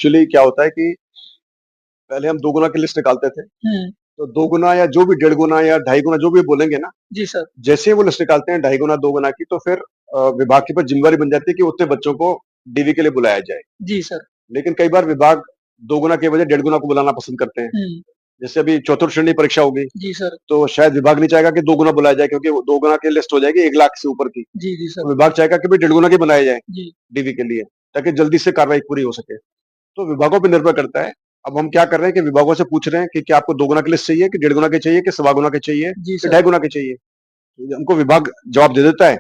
Actually क्या होता है कि पहले हम 2 गुना की लिस्ट निकालते थे। हुँ। तो 2 गुना या जो भी 1.5 गुना या ढाई गुना जो भी बोलेंगे ना, जी सर। जैसे ही वो लिस्ट निकालते हैं ढाई गुना, 2 गुना की, तो फिर विभाग के ऊपर ज़िम्मेदारी बन जाती है कि उतने बच्चों को डीवी के लिए बुलाया जाए। जी सर। लेकिन कई बार विभाग 2 गुना के बजाय 1.5 गुना को बुलाना पसंद करते हैं। हुँ। जैसे अभी चतुर्थ श्रेणी परीक्षा होगी, जी सर। तो शायद विभाग नहीं चाहेगा कि 2 गुना बुलाया जाए, क्योंकि वो 2 गुना की लिस्ट हो जाएगी 1 लाख से ऊपर की। जी, जी सर। तो विभाग चाहेगा कि भई 1.5 गुना की बनाया जाए जी। डीवी के लिए, ताकि जल्दी से कार्रवाई पूरी हो सके। तो विभागों पे निर्भर करता है। अब हम क्या कर रहे हैं कि विभागों से पूछ रहे हैं कि क्या आपको 2 गुना की लिस्ट चाहिए कि 1.5 गुना की चाहिए कि सवा गुना की चाहिए जी कि सर। ढाई गुना की चाहिए? तो हमको विभाग जवाब दे देता है,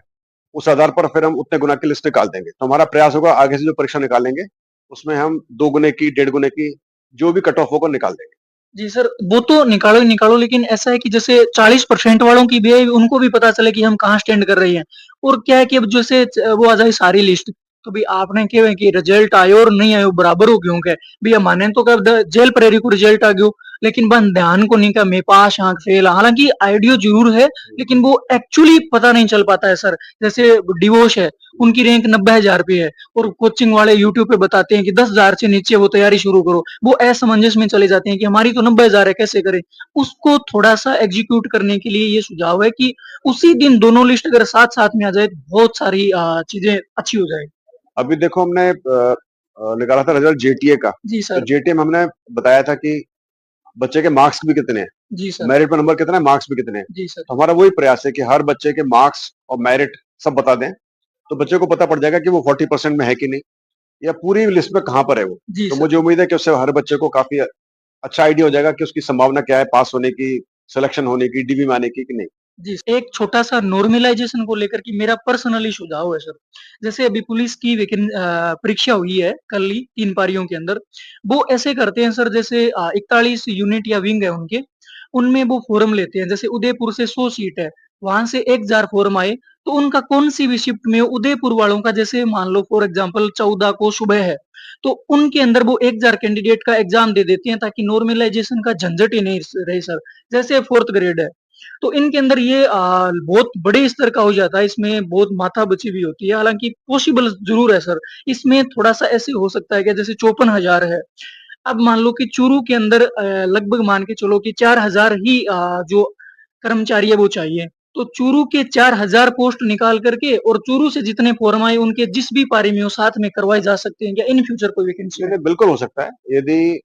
उस आधार पर फिर हम उतने गुना की लिस्ट निकाल देंगे। तो हमारा प्रयास होगा आगे से जो परीक्षा निकालेंगे, उसमें हम 2 गुने की, 1.5 गुने की, जो भी कट ऑफ होगा निकाल देंगे। जी सर, वो तो निकालो ही निकालो, लेकिन ऐसा है कि जैसे 40% वालों की भी है, उनको भी पता चले कि हम कहाँ स्टैंड कर रहे हैं। और क्या है कि अब जैसे वो आ जाए सारी लिस्ट, तो भई आपने क्या है कि रिजल्ट आयो और नहीं आयो बराबर हो गयो के। भैया माने तो कब द जेल प्रहरी को रिजल्ट आ गयो, लेकिन बन ध्यान को नहीं का मैं पास आंख फेल। हालाँकि आइडियो ज़रूर है, लेकिन वो एक्चुअली पता नहीं चल पाता है सर। जैसे डिवोश है, उनकी रैंक 90,000 पे है और कोचिंग वाले यूट्यूब पे बताते हैं कि 10,000 से नीचे वो तैयारी शुरू करो। वो असमंजस में चले जाते हैं कि हमारी तो 90,000 है, कैसे करें? उसको थोड़ा-सा एग्ज़ीक्यूट करने के लिए ये सुझाव है कि उसी दिन दोनों लिस्ट अगर साथ-साथ में आ जाए, तो बहुत सारी चीज़ें अच्छी हो जाएगी। अभी देखो हमने निकाला था रिजल्ट जेटीए का, जी तो सर। जेटीए में हमने बताया था कि बच्चे के मार्क्स भी कितने हैं, जी सर। मेरिट में नंबर कितना है, मार्क्स भी कितने हैं। जी सर। तो हमारा वही प्रयास है कि हर बच्चे के मार्क्स और मेरिट सब बता दें, तो बच्चे को पता पड़ जाएगा कि वो 40% में है कि नहीं, या पूरी लिस्ट में कहाँ पर है वो। जी तो सर। मुझे उम्मीद है कि उससे हर बच्चे को काफ़ी अच्छा आइडिया हो जाएगा कि उसकी संभावना क्या है पास होने की, सिलेक्शन होने की, डीवी में आने की कि नहीं। जी, एक छोटा-सा नॉर्मलाइज़ेशन को लेकर के मेरा पर्सनली सुझाव है सर। जैसे अभी पुलिस की परीक्षा हुई है कल ही 3 पारियों के अंदर। वो ऐसे करते हैं सर जैसे 41 यूनिट या विंग है उनके, उनमें वो फ़ॉर्म लेते हैं। जैसे उदयपुर से 100 सीट है, वहाँ से 1000 फ़ॉर्म आए, तो उनका कौन-सी भी शिफ्ट में उदयपुर वालों का जैसे मान लो फॉर एग्ज़ाम्पल 14 को सुबह है, तो उनके अंदर वो 1000 कैंडिडेट का एग्ज़ाम दे देते हैं ताकि नॉर्मलाइज़ेशन का झंझट ही नहीं रहे सर। जैसे 4th ग्रेड है, तो इनके अंदर ये बहुत बड़े स्तर का हो जाता है, इसमें बहुत माथापच्ची भी होती है, हालाँकि पॉसिबल ज़रूर है सर। इसमें थोड़ा-सा ऐसे हो सकता है कि जैसे 54,000 है, अब मान लो कि चूरू के अंदर लगभग मान के चलो कि 4,000 ही जो कर्मचारी है वो चाहिए। तो चूरू के 4,000 पोस्ट निकाल कर के और चूरू से जितने फॉर्म आए उनके जिस भी पारी में हो साथ में करवाए जा सकते हैं क्या इन फ्यूचर कोई वैकेंसी नहीं, है? नहीं, बिल्कुल हो सकता है। यदि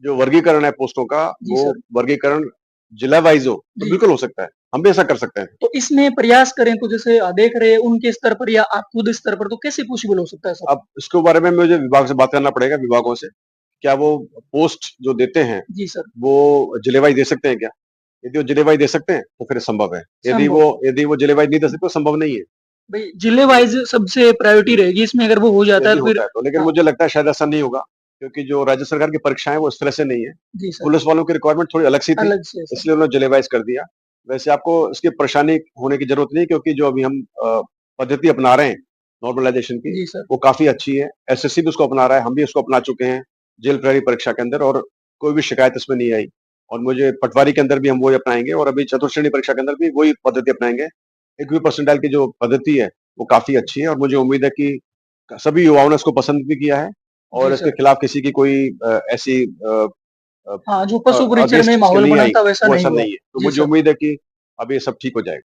जो वर्गीकरण है पोस्टों का, जी वो सर। वर्गीकरण जिला वाइज़ हो, तो जी। बिल्कुल हो सकता है। हम भी ऐसा कर सकते हैं। तो इसमें प्रयास करें तो जैसे देख रहे हैं उनके स्तर पर या आप खुद स्तर पर तो कैसे पॉसिबल हो सकता है सर? अब इसके बारे में मुझे विभाग से बात करना पड़ेगा, विभागों से। क्या वो पोस्ट जो देते हैं, जी सर। वो जिले-वाइज़ दे सकते हैं क्या? यदि वो जिले-वाइज़ दे सकते हैं, तो फिर संभव है। संभव है। यदि वो जिले-वाइज़ नहीं दे सकते, तो संभव नहीं है। भई जिले वाइज़ सबसे प्रायोरिटी हुँ, रहेगी इसमें अगर वो हो जाता है यदि तो फिर होता है तो। लेकिन हाँ, मुझे लगता है शायद ऐसा नहीं होगा, क्योंकि जो राज्य सरकार की परीक्षाएँ, वो इस तरह से नहीं है। जी सर, पुलिस वालों की रिक्वायरमेंट थोड़ी अलग सी थी, अलग से है सर। इसलिए उन्होंने जिले-वाइज़ कर दिया। वैसे आपको इसकी परेशानी होने की ज़रूरत नहीं, क्योंकि जो अभी हम पद्धति अपना रहे हैं, नॉर्मलाइज़ेशन की, जी सर। वो काफ़ी अच्छी है। एसएससी भी उसको अपना रहा है, हम भी उसको अपना चुके हैं, जेल प्रहरी परीक्षा के अंदर, और कोई भी शिकायत इसमें नहीं आई। और मुझे पटवारी के अंदर भी हम वही अपनाएँगे, और अभी चतुर्थ श्रेणी परीक्षा के अंदर भी वही पद्धति अपनाएँगे। इक्वी परसेंटाइल की जो पद्धति है, वो काफ़ी अच्छी है, और मुझे उम्मीद है कि सभी युवाओं ने इसको पसंद भी किया है, जी और इसके सर। खिलाफ किसी की कोई ऐसी हाँ, जो पशु परिचर में अगेंस्ट इसके माहौल नहीं आई, बना था वैसा वो नहीं ऐसा हुआ। नहीं है। तो जी मुझे सर। उम्मीद है कि अब ये सब ठीक हो जाएगा।